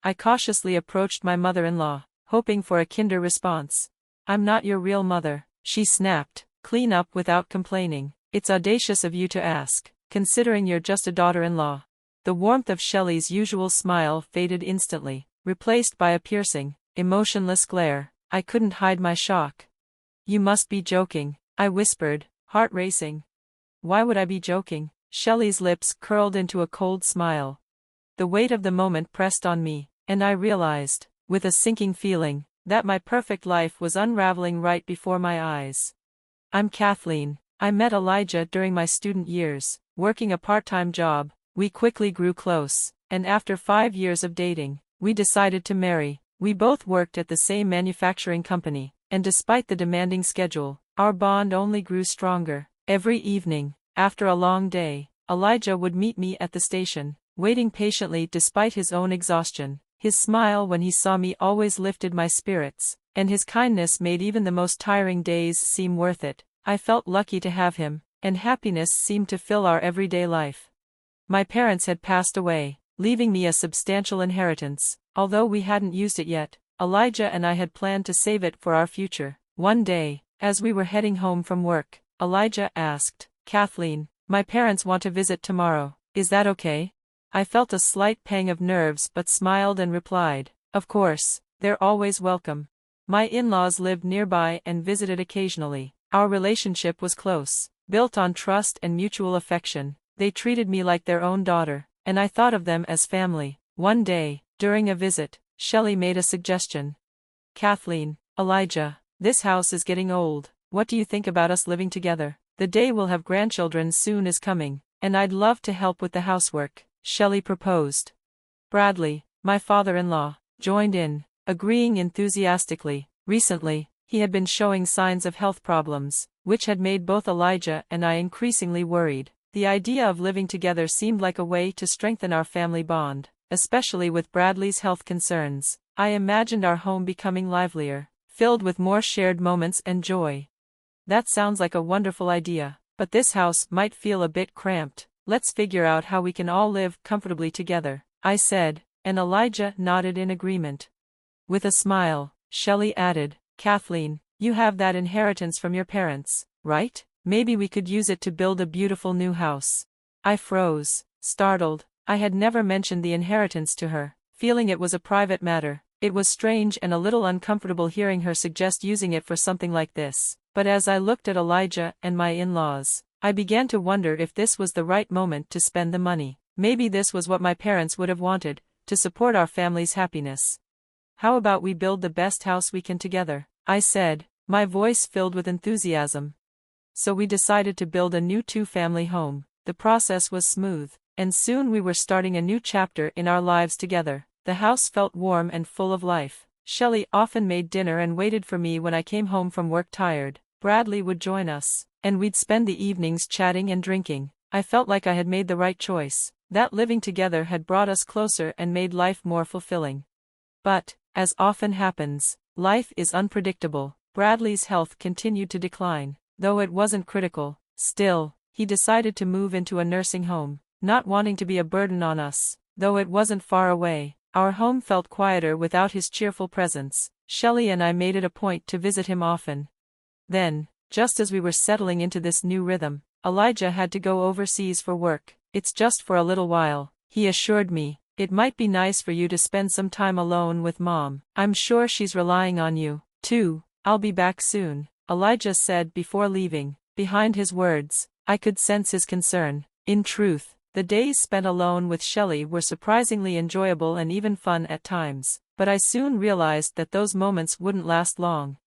I cautiously approached my mother-in-law, hoping for a kinder response. "I'm not your real mother," she snapped. "Clean up without complaining. It's audacious of you to ask, considering you're just a daughter-in-law." The warmth of Shelly's usual smile faded instantly, replaced by a piercing, emotionless glare. I couldn't hide my shock. "You must be joking," I whispered, heart racing. "Why would I be joking?" Shelly's lips curled into a cold smile. The weight of the moment pressed on me, and I realized, with a sinking feeling, that my perfect life was unraveling right before my eyes. "I'm Kathleen. I met Elijah during my student years, working a part-time job. We quickly grew close, and after 5 years of dating, we decided to marry. We both worked at the same manufacturing company, and despite the demanding schedule, our bond only grew stronger. Every evening, after a long day, Elijah would meet me at the station, waiting patiently despite his own exhaustion. His smile when he saw me always lifted my spirits, and his kindness made even the most tiring days seem worth it. I felt lucky to have him, and happiness seemed to fill our everyday life. My parents had passed away, leaving me a substantial inheritance. Although we hadn't used it yet, Elijah and I had planned to save it for our future. One day, as we were heading home from work, Elijah asked, "Kathleen, my parents want to visit tomorrow. Is that okay?" I felt a slight pang of nerves but smiled and replied, "Of course, they're always welcome." My in-laws lived nearby and visited occasionally. Our relationship was close, built on trust and mutual affection. They treated me like their own daughter, and I thought of them as family. One day, during a visit, Shelly made a suggestion. "Kathleen, Elijah, this house is getting old. What do you think about us living together? The day we'll have grandchildren soon is coming, and I'd love to help with the housework," Shelly proposed. Bradley, my father-in-law, joined in, agreeing enthusiastically. Recently, he had been showing signs of health problems, which had made both Elijah and I increasingly worried. The idea of living together seemed like a way to strengthen our family bond, especially with Bradley's health concerns. I imagined our home becoming livelier, filled with more shared moments and joy. "That sounds like a wonderful idea, but this house might feel a bit cramped. Let's figure out how we can all live comfortably together," I said, and Elijah nodded in agreement. With a smile, Shelly added, "Kathleen, you have that inheritance from your parents, right? Maybe we could use it to build a beautiful new house." I froze, startled. I had never mentioned the inheritance to her, feeling it was a private matter. It was strange and a little uncomfortable hearing her suggest using it for something like this. But as I looked at Elijah and my in-laws, I began to wonder if this was the right moment to spend the money. Maybe this was what my parents would have wanted, to support our family's happiness. "How about we build the best house we can together?" I said, my voice filled with enthusiasm. So we decided to build a new 2-family home. The process was smooth, and soon we were starting a new chapter in our lives together. The house felt warm and full of life. Shelly often made dinner and waited for me when I came home from work tired. Bradley would join us, and we'd spend the evenings chatting and drinking. I felt like I had made the right choice, that living together had brought us closer and made life more fulfilling. But, as often happens, life is unpredictable. Bradley's health continued to decline. Though it wasn't critical, still, he decided to move into a nursing home, not wanting to be a burden on us. Though it wasn't far away, our home felt quieter without his cheerful presence. Shelly and I made it a point to visit him often. Then, just as we were settling into this new rhythm, Elijah had to go overseas for work. "It's just for a little while," he assured me. "It might be nice for you to spend some time alone with Mom. I'm sure she's relying on you, too." "I'll be back soon," Elijah said before leaving. Behind his words, I could sense his concern. In truth, the days spent alone with Shelly were surprisingly enjoyable and even fun at times, but I soon realized that those moments wouldn't last long.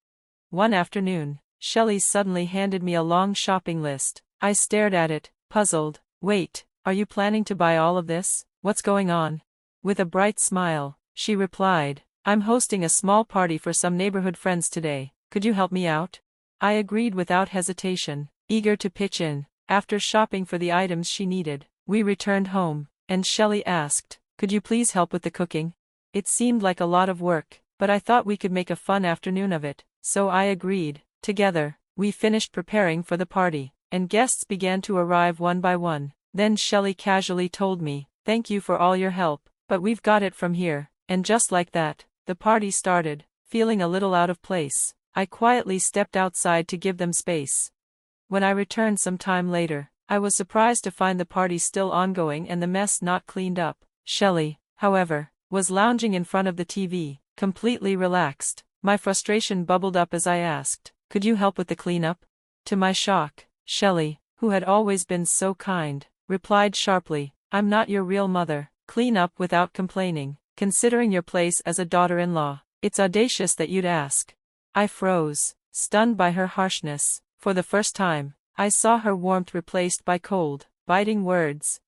One afternoon, Shelly suddenly handed me a long shopping list. I stared at it, puzzled. "Wait, are you planning to buy all of this? What's going on?" With a bright smile, she replied, "I'm hosting a small party for some neighborhood friends today. Could you help me out?" I agreed without hesitation, eager to pitch in. After shopping for the items she needed, we returned home, and Shelly asked, "Could you please help with the cooking?" It seemed like a lot of work, but I thought we could make a fun afternoon of it, so I agreed. Together, we finished preparing for the party, and guests began to arrive one by one. Then Shelly casually told me, "Thank you for all your help, but we've got it from here." And just like that, the party started. Feeling a little out of place, I quietly stepped outside to give them space. When I returned some time later, I was surprised to find the party still ongoing and the mess not cleaned up. Shelly, however, was lounging in front of the TV, completely relaxed. My frustration bubbled up as I asked, "Could you help with the cleanup?" To my shock, Shelly, who had always been so kind, replied sharply, "I'm not your real mother. Clean up without complaining. Considering your place as a daughter-in-law, it's audacious that you'd ask." I froze, stunned by her harshness. For the first time, I saw her warmth replaced by cold, biting words.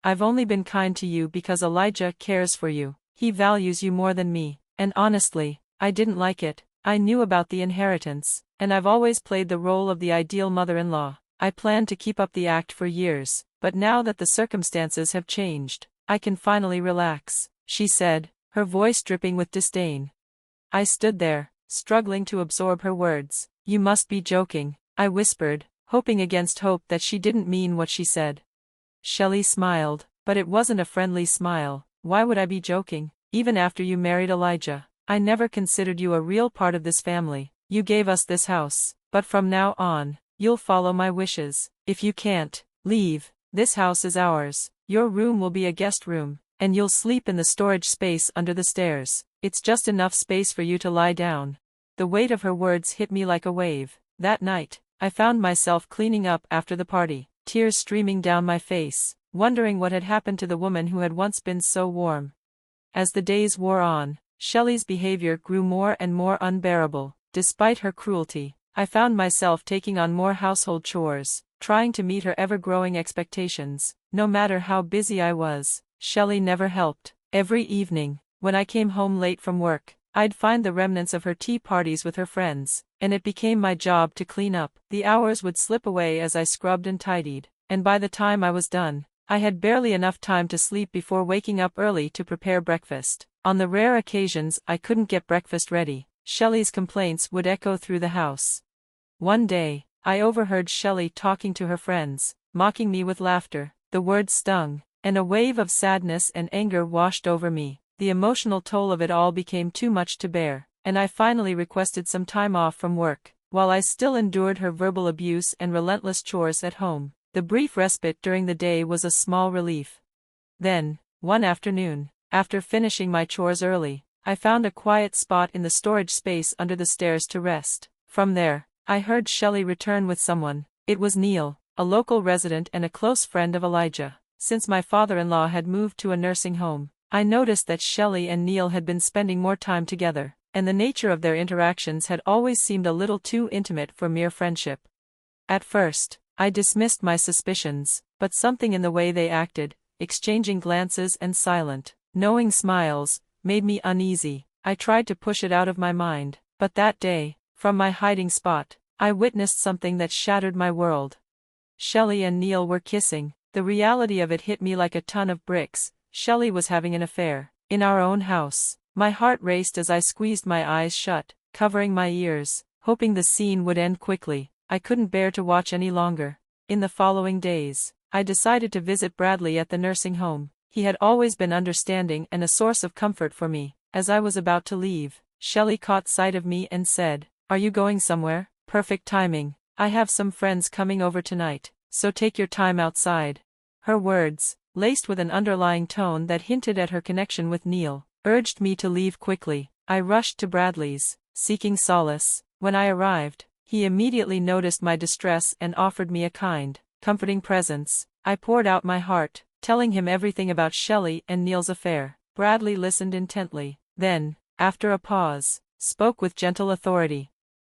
"I've only been kind to you because Elijah cares for you. He values you more than me, and honestly, I didn't like it. I knew about the inheritance, and I've always played the role of the ideal mother-in-law. I planned to keep up the act for years, but now that the circumstances have changed, I can finally relax," she said, her voice dripping with disdain. I stood there, struggling to absorb her words. "You must be joking," I whispered, hoping against hope that she didn't mean what she said. Shelly smiled, but it wasn't a friendly smile. "Why would I be joking? Even after you married Elijah, I never considered you a real part of this family. You gave us this house, but from now on, you'll follow my wishes. If you can't, leave. This house is ours. Your room will be a guest room, and you'll sleep in the storage space under the stairs. It's just enough space for you to lie down." The weight of her words hit me like a wave. That night, I found myself cleaning up after the party, tears streaming down my face, wondering what had happened to the woman who had once been so warm. As the days wore on, Shelly's behavior grew more and more unbearable. Despite her cruelty, I found myself taking on more household chores, trying to meet her ever-growing expectations. No matter how busy I was, Shelly never helped. Every evening, when I came home late from work, I'd find the remnants of her tea parties with her friends, and it became my job to clean up. The hours would slip away as I scrubbed and tidied, and by the time I was done, I had barely enough time to sleep before waking up early to prepare breakfast. On the rare occasions I couldn't get breakfast ready, Shelly's complaints would echo through the house. One day, I overheard Shelly talking to her friends, mocking me with laughter. The words stung, and a wave of sadness and anger washed over me. The emotional toll of it all became too much to bear, and I finally requested some time off from work. While I still endured her verbal abuse and relentless chores at home, the brief respite during the day was a small relief. Then, one afternoon, after finishing my chores early, I found a quiet spot in the storage space under the stairs to rest. From there, I heard Shelly return with someone. It was Neil, a local resident and a close friend of Elijah. Since my father-in-law had moved to a nursing home, I noticed that Shelly and Neil had been spending more time together, and the nature of their interactions had always seemed a little too intimate for mere friendship. At first, I dismissed my suspicions, but something in the way they acted, exchanging glances and silent, knowing smiles, made me uneasy. I tried to push it out of my mind, but that day, from my hiding spot, I witnessed something that shattered my world. Shelly and Neil were kissing. The reality of it hit me like a ton of bricks. Shelly was having an affair, in our own house. My heart raced as I squeezed my eyes shut, covering my ears, hoping the scene would end quickly. I couldn't bear to watch any longer. In the following days, I decided to visit Bradley at the nursing home. He had always been understanding and a source of comfort for me. As I was about to leave, Shelly caught sight of me and said, "Are you going somewhere?" "Perfect timing. I have some friends coming over tonight, so take your time outside." Her words, laced with an underlying tone that hinted at her connection with Neil, urged me to leave quickly. I rushed to Bradley's, seeking solace. When I arrived, he immediately noticed my distress and offered me a kind, comforting presence. I poured out my heart, telling him everything about Shelly and Neil's affair. Bradley listened intently, then, after a pause, spoke with gentle authority.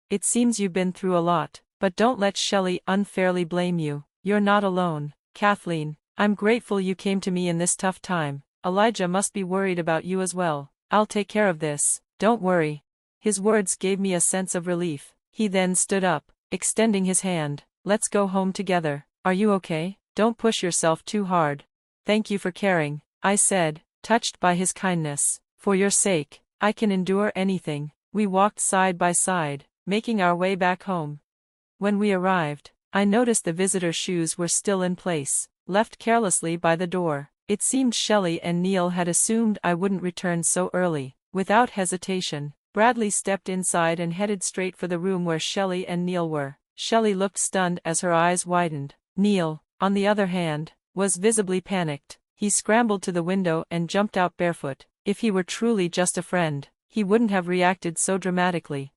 "It seems you've been through a lot, but don't let Shelly unfairly blame you. You're not alone, Kathleen. I'm grateful you came to me in this tough time. Elijah must be worried about you as well. I'll take care of this, don't worry." His words gave me a sense of relief. He then stood up, extending his hand. "Let's go home together. Are you okay? Don't push yourself too hard." "Thank you for caring," I said, touched by his kindness. "For your sake, I can endure anything." We walked side by side, making our way back home. When we arrived, I noticed the visitor's shoes were still in place, left carelessly by the door. It seemed Shelly and Neil had assumed I wouldn't return so early. Without hesitation, Bradley stepped inside and headed straight for the room where Shelly and Neil were. Shelly looked stunned as her eyes widened. Neil, on the other hand, was visibly panicked. He scrambled to the window and jumped out barefoot. If he were truly just a friend, he wouldn't have reacted so dramatically.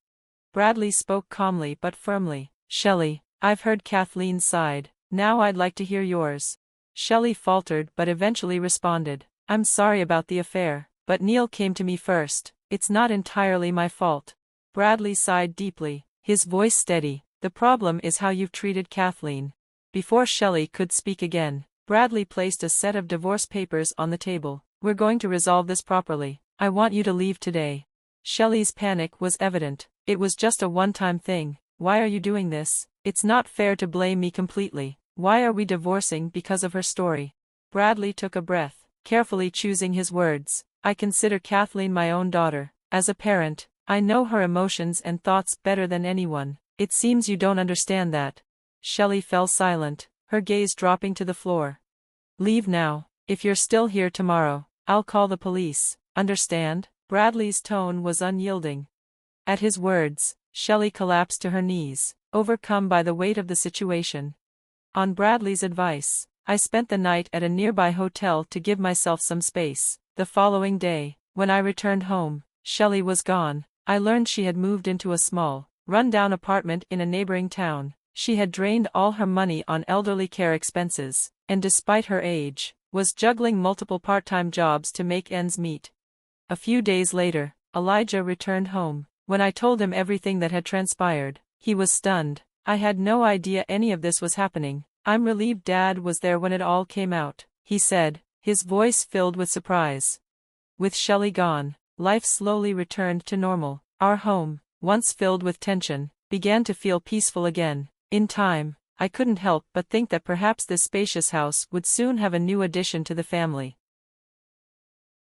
Bradley spoke calmly but firmly. Shelly, I've heard Kathleen's side. Now I'd like to hear yours. Shelly faltered but eventually responded. I'm sorry about the affair, but Neil came to me first. It's not entirely my fault. Bradley sighed deeply, his voice steady. The problem is how you've treated Kathleen. Before Shelly could speak again, Bradley placed a set of divorce papers on the table. We're going to resolve this properly. I want you to leave today. Shelly's panic was evident. It was just a one-time thing. Why are you doing this? It's not fair to blame me completely. Why are we divorcing because of her story? Bradley took a breath, carefully choosing his words. I consider Kathleen my own daughter. As a parent, I know her emotions and thoughts better than anyone. It seems you don't understand that. Shelly fell silent, her gaze dropping to the floor. Leave now. If you're still here tomorrow, I'll call the police. Understand? Bradley's tone was unyielding. At his words, Shelly collapsed to her knees, overcome by the weight of the situation. On Bradley's advice, I spent the night at a nearby hotel to give myself some space. The following day, when I returned home, Shelly was gone. I learned she had moved into a small, run-down apartment in a neighboring town. She had drained all her money on elderly care expenses, and despite her age, was juggling multiple part-time jobs to make ends meet. A few days later, Elijah returned home. When I told him everything that had transpired, he was stunned. I had no idea any of this was happening. I'm relieved Dad was there when it all came out, he said, his voice filled with surprise. With Shelly gone, life slowly returned to normal. Our home, once filled with tension, began to feel peaceful again. In time, I couldn't help but think that perhaps this spacious house would soon have a new addition to the family.